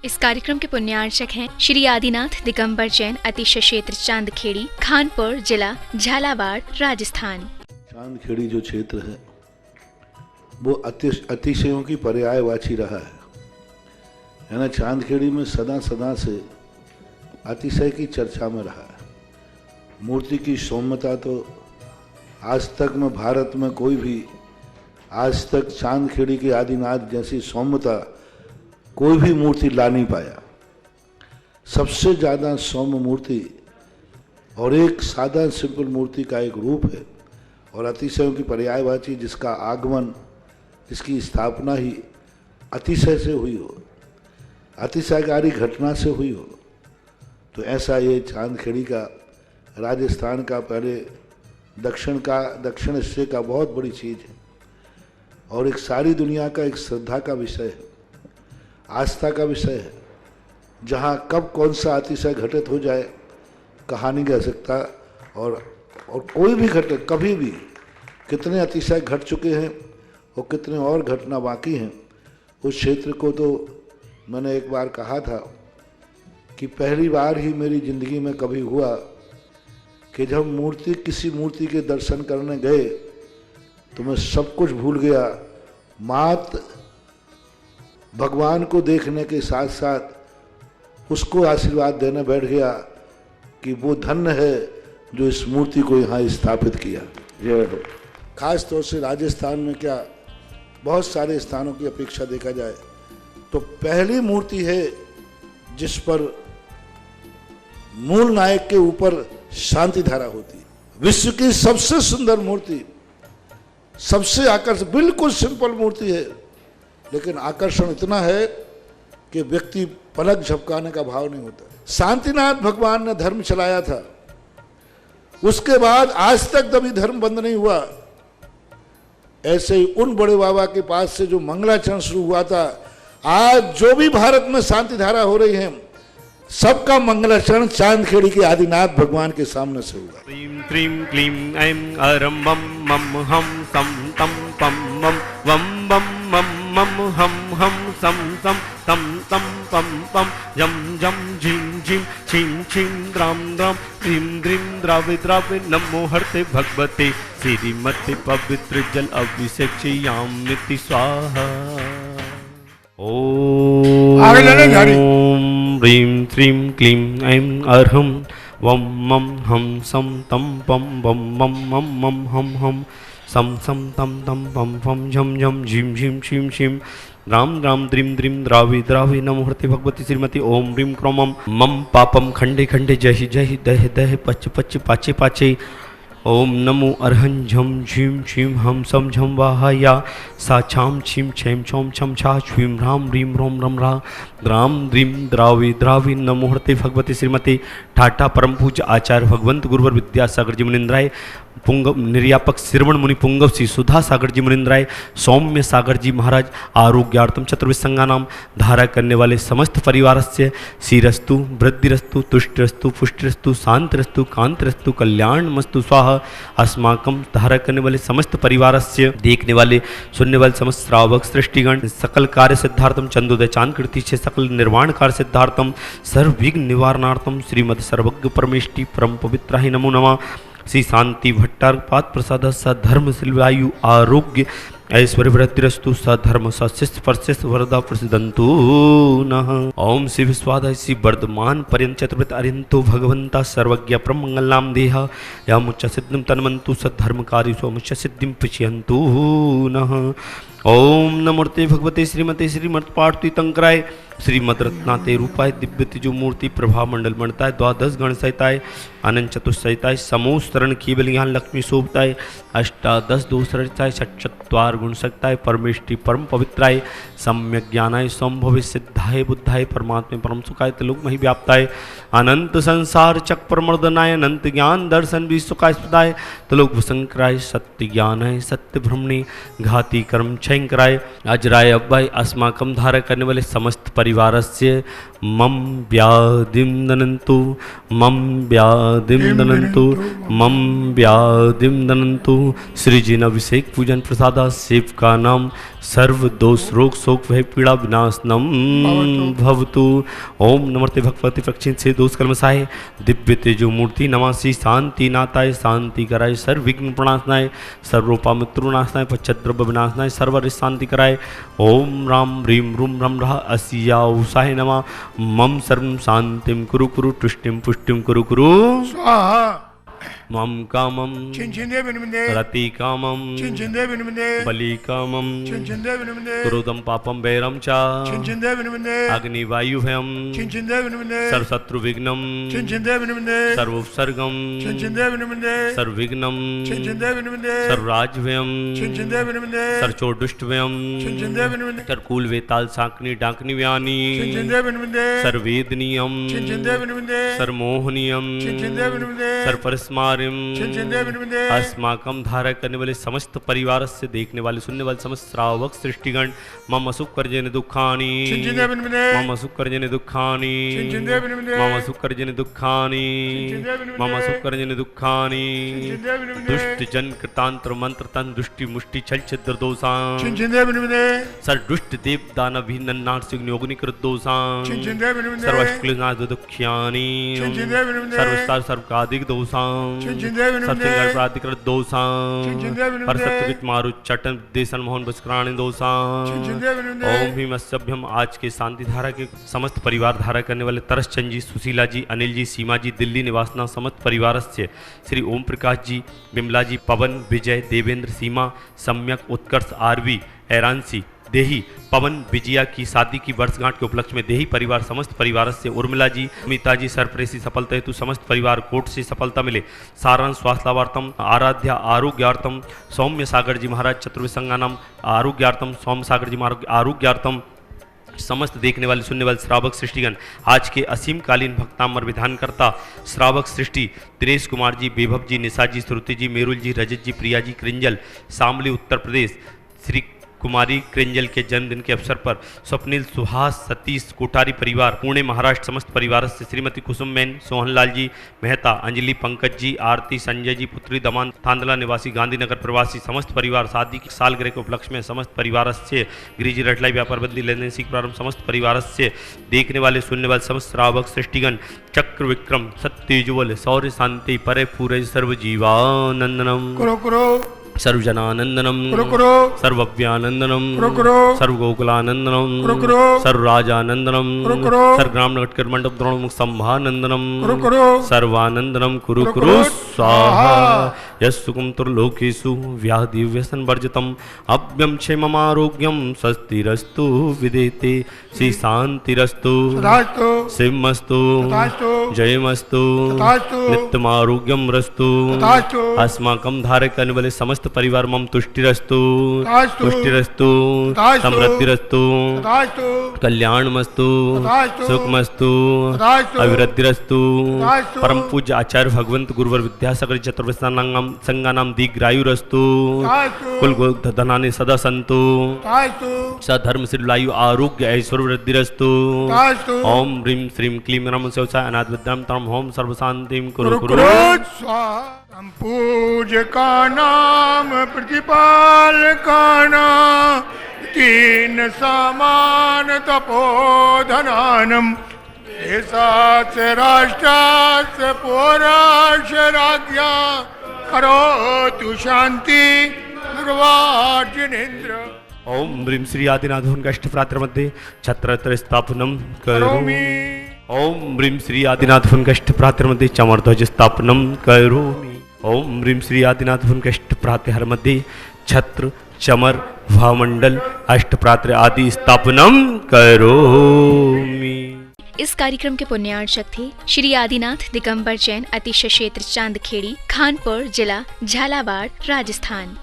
इस कार्यक्रम के पुण्यार्चक हैं श्री आदिनाथ दिगंबर जैन अतिशय क्षेत्र चांदखेड़ी, खानपुर जिला, झालावाड़, राजस्थान। चांदखेड़ी जो क्षेत्र है वो अतिशयों की पर्यायवाची रहा है ना। चांदखेड़ी में सदा से अतिशय की चर्चा में रहा है। मूर्ति की सौम्यता तो आज तक में भारत में कोई भी आज तक चांदखेड़ी के आदिनाथ जैसी सौम्यता कोई भी मूर्ति ला नहीं पाया। सबसे ज़्यादा सौम्य मूर्ति और एक सादा सिंपल मूर्ति का एक रूप है और अतिशयों की पर्यायवाची जिसका आगमन, जिसकी स्थापना ही अतिशय से हुई हो, अतिशयकारी घटना से हुई हो, तो ऐसा ये चांदखेड़ी का राजस्थान का पहले दक्षिण हिस्से का बहुत बड़ी चीज़ है और एक सारी दुनिया का एक श्रद्धा का विषय है, आस्था का विषय है। जहाँ कब कौन सा अतिशय घटित हो जाए कहा नहीं जा सकता और कोई भी घटे कभी भी कितने अतिशय घट चुके हैं और कितने और घटना बाकी हैं। उस क्षेत्र को तो मैंने एक बार कहा था कि पहली बार ही मेरी ज़िंदगी में कभी हुआ कि जब किसी मूर्ति के दर्शन करने गए तो मैं सब कुछ भूल गया। मात भगवान को देखने के साथ साथ उसको आशीर्वाद देने बैठ गया कि वो धन्य है जो इस मूर्ति को यहाँ स्थापित किया। खास तौर से राजस्थान में क्या बहुत सारे स्थानों की अपेक्षा देखा जाए तो पहली मूर्ति है जिस पर मूल नायक के ऊपर शांति धारा होती है। विश्व की सबसे सुंदर मूर्ति, सबसे आकर्षक, बिल्कुल सिंपल मूर्ति है लेकिन आकर्षण इतना है कि व्यक्ति पलक झपकाने का भाव नहीं होता। शांतिनाथ भगवान ने धर्म चलाया था, उसके बाद आज तक कभी धर्म बंद नहीं हुआ। ऐसे ही उन बड़े बाबा के पास से जो मंगलाचरण शुरू हुआ था, आज जो भी भारत में शांति धारा हो रही है सबका मंगलाचरण चांदखेड़ी के आदिनाथ भगवान के सामने से हुआ। क्लीं क्लीं क्लीं ऐं अरं मम मम हम सम तम पम मम वम बम मम मम हम सम सम तम तम पम पम जम जम झिं झिं छिं छिं द्राम द्राम द्रीं द्रीं द्रावि द्रावि नमो हरते भगवते श्रीमते पवित्र जल अभिषेक्ष्यामिति स्वाहा। ओम ह्रीं श्रीं क्लीं ऐं अर्हं वम मम हम सम तम पम बम मम मम मम हम सम सम तम तम पम पम झम झम झिम झिम छिम छिम राम राम द्रीं द्रीं द्रावि द्रावि नमो हरते भगवती श्रीमती ओम ह्रीं क्रोमम मम पापम खंडे खंडे जहि जहि दह दह पच पच पाचे पाचे ओम नमो अर्हं झम झीम छीम हम सम झम वाहया सा छाम छीम छेम छौम छम छा छ्वीम राम रीम रोम रम रा द्राम द्रीम द्रावि द्रावि नमो हरते भगवती श्रीमती ठाठा परम पूज्य आचार्य भगवंत गुरुवर विद्यासागर जी मुनिंद्राय पुंगव निर्यापक श्रवण मुनि पुंगव श्री सुधा सागर जी मुनिंद्राय सौम्य सागर जी महाराज आरोग्यार्थम चतुर्विसंगानाम धारा करने वाले समस्त परिवार से श्रीरस्तु वृद्धिरस्तु तुष्टिरस्तु पुष्टिरस्तु शांतिरस्तु कांतिरस्तु कल्याण मस्तु स्वाहा। अस्माकम धारा करने वाले समस्त परिवार से देखने वाले सुनने वाले समस्त श्रावक सृष्टिगण सकल कार्य सिद्धार्थम चंदोदय चांद कीर्ति से सकल निर्वाण कार्य सिद्धार्थम सर्वविघ्न निवारणार्थम श्रीमद सर्वज्ञ परमेष्टि परम पवित्राहि नमो नमः। श्री शांति भट्टारपाद प्रसाद सधर्म शिल्वायु आरोग्य ऐश्वर्य वृद्धिरस्तु सधर्म सशिष्ट परशिष्ट वरदा प्रसिद्धंतु नः। ओम श्री विश्वादाय श्री वर्धमान पर्यंत चतुर्थ अरिंतो भगवंता सर्वज्ञ प्रमंगलाम देह यामुच्च सिद्धिं तन्मन्तु सद्धर्मकारी सोमुच्च सिद्धिं पश्यन्तु नः। ओम नमोर्ते भगवते श्रीमते श्रीमत पार्थिव तंकराय श्रीमद रत्नाते रूपाय दिव्य तिजो मूर्ति प्रभा मंडल मंडताय द्वादश गण सहिताय अनंत चतुष्सहिताय समोस्तरण केवल यहाँ लक्ष्मी शोभताय अष्टादश दोषताय षट्चत्वार गुण सकताय परमेष्टि परम पवित्राय सम्यक ज्ञानाय संभवे सिद्धाय बुद्धाय परमात्मे परम सुखाय त्रिलोक मही व्याप्ताय अनंत संसार चक प्रमर्दनाय अनंत ज्ञान दर्शन विश्वकाय स्पदाय त्रिलोक भूषंकराय सत्य ज्ञानाय सत्य भ्रमणे घाती कर्म क्षयंकराय अजराय अव्वाय अस्माकम धारा करने वाले समस्त परिवार से मम व्याधिं दनन्तु मम व्याधिं दनन्तु मम व्याधिं दनन्तु। श्री जी अभिषेक पूजन प्रसादा शिव का नाम सर्व दोष रोग शोक भय पीड़ा विनाशनम भवतु। ओम नमस्ते भगवती प्रक्षिण से दोष कर्मसाय दिव्य तेजो मूर्ति नमासि शांति नाताय शांति कराय सर्व विघ्न प्रणाशनाय सर्वोपा मित्रुनाशनाय पश्चद्रव्य विनाशनाय सर्वर शांति कराय। ओम राम ह्रीम रूम रम रहा असिया उषाय नमः मम सर्व शांतिम कुरु कुरु तुष्टिम पुष्टिम कुरु कुरु स्वाहा मम कामम चिंचिंदे बिनबिंदे रति कामम चिंचिंदे बिनबिंदे बलि कामम चिंचिंदे बिनबिंदे क्रोधम पापम वैरम च चिंचिंदे बिनबिंदे अग्नि वायु भयम चिंचिंदे बिनबिंदे सर्वशत्रु विघ्नम चिंचिंदे बिनबिंदे सर्वोपसर्गम चिंचिंदे बिनबिंदे सर्वविघ्नम चिंचिंदे बिनबिंदे सर्वराज भयम चिंचिंदे बिनबिंदे सर्वचोदुष्ट भयम चिंचिंदे बिनबिंदे सर्वकूल वेताल साकनी डाकनी व्यानी चिंचिंदे बिनबिंदे सर्वेदनीयम चिंचिंदे बिनबिंदे सर्वमोहनीयम चिंचिंदे बिनबिंदे सर्वपरिस्मार्यम चिंचिंदे बिनबिंदे अस्माकम धारा करने वाले समस्त परिवार से देखने वाले सुनने वाले समस्त श्रावक सृष्टिगण मम सुखर्जन दुखानी चिंचिंदे बिनबिंदे मम सुखर्जन दुखानी चिंचिंदे बिनबिंदे मम सुखर्जन दुखानी मम सुखर्जन दुखानी चिंचिंदे बिनबिंदे दुष्ट जन कृतांत्र मंत्र तन दुष्टि मुष्टि छल छिद्र दोषां चिंचिंदे बिनबिंदे सर दुष्ट देव दानव भी नन्नाट सिग्न योगिनी कृत दोषां चिंचिंदे बिनबिंदे सर्वश्क्लिनाद दुख्यानी चिंचिंदे बिनबिंदे सर्वस्तार सर्वकादिक दोषां चिंचिंदे बिनबिंदे सत्यंकर प्रातिकृत दोषां चिंचिंदे बिनबिंदे पर सत्यवित मारु चटन देशन मोहन बस्कराणी दोषां चिंचिंदे बिनबिंदे ओम भीम सभ्यम। आज के शांति धारा के समस्त परिवार धारा करने वाले तरसचंद जी, सुशीला जी, अनिल जी, सीमा जी, दिल्ली निवासना समस्त परिवार से श्री ओम प्रकाश जी, बिमला जी, पवन, विजय, देवेंद्र, सीमा, सम्यक, उत्कर्ष, आरवी, ऐरांसी, देही, पवन, विजया की शादी की वर्षगांठ के उपलक्ष्य में देही परिवार समस्त परिवार से उर्मिला जी, अमिता जी, सरप्रेसी सफलता हेतु समस्त परिवार कोर्ट से सफलता मिले सारांश स्वास्थ्यवार्थम आराध्या आरोग्यार्थम सौम्य सागर जी महाराज चतुर्विसंगानम आरोग्यार्थम सौम्य सागर जी महाराज आरोग्यार्थम समस्त देखने वाले सुनने वाले श्रावक सृष्टिगण आज के असीम कालीन भक्तामर विधानकर्ता श्रावक सृष्टि दिनेश कुमार जी, बेभव जी, निशा जी, श्रुति जी, मेरुल जी, रजत जी, प्रिया जी, क्रिंजल, शामली उत्तर प्रदेश, श्री कुमारी क्रिंजल के जन्मदिन के अवसर पर स्वप्निल, सुहास, सतीश, कोठारी परिवार पुणे महाराष्ट्र समस्त परिवार से श्रीमती कुसुम मैन, सोहनलाल जी मेहता, अंजलि, पंकज जी, आरती, संजय जी, पुत्री दमान, थांदला निवासी, गांधीनगर प्रवासी समस्त परिवार शादी की सालगिरह के उपलक्ष्य में समस्त परिवार से गिरिजी रटलाई व्यापार बंदी लेनदेन सीख प्रारंभ समस्त परिवार से देखने वाले सुनने वाले समस्त श्रावक सृष्टिगण चक्र विक्रम सत्यजुवल शौर्य शांति परे पूरे सर्व जीवानंदनम कुरु कुरु सर्वजनानंदनम कुरु कुरु सर्वव्यानंदनम कुरु कुरु सर्वगोकुलानंदनम कुरु कुरु सर्वराजानंदनम कुरु कुरु सर्वग्राम नटकर मंडप द्रोणमुख संभानंदनम कुरु कुरु सर्वानंदनम कुरु कुरु कुरु कुरु स्वाहा यस्सुकुम तुर्लोकेषु व्याधि व्यसन वर्जितम अभ्यम क्षेममारोग्यम स्वस्तिरस्तु विदेते श्री शांतिरस्तु तथास्तु सिंहस्तु तथास्तु जयमस्तु तथास्तु नित्यमारोग्यम रस्तु तथास्तु अस्माकं धारे करने वाले समस्त परिवार मम तुष्टिरस्तु तथास्तु पुष्टिरस्तु तथास्तु समृद्धिरस्तु तथास्तु कल्याणमस्तु तथास्तु सुखमस्तु तथास्तु अभिवृद्धिरस्तु तथास्तु परम पूज्य आचार्य भगवंत गुरुवर विद्यासागर चतुर्वेदानाम संगानाम दीर्घायुरस्तु तथास्तु कुल धनानि सदा संतु तथास्तु सधर्म सिद्धायु आरोग्य ऐश्वर्य वृद्धिरस्तु तथास्तु ओम ह्रीं श्रीं क्लीं नमः शिवाय अनाथ विद्यां तम होम सर्वशांतिं कुरु कुरु कुरु कुरु स्वाहा हम पूज्य का नाम प्रतिपाल का नाम तीन समान तपोधनानम देशाच राष्ट्राच पौराशराज्ञा करो तु शांति भगवान जिनेन्द्र ओम ह्रीं श्री आदिनाथ कष्ट प्रात्र मध्ये छत्र स्थापनम करोमि ओम ह्रीं श्री आदिनाथ कष्ट प्रात्र मध्ये चमरध्वज स्थापनम करोमि ओम ह्रीं श्री आदिनाथ कष्ट प्रात्यहर मध्ये छत्र चमर भामंडल अष्टप्रात्र आदि स्थापनम करोमि। इस कार्यक्रम के पुण्यार्चक थे श्री आदिनाथ दिगंबर जैन अतिशय क्षेत्र चांदखेड़ी, खानपुर जिला, झालावाड़, राजस्थान।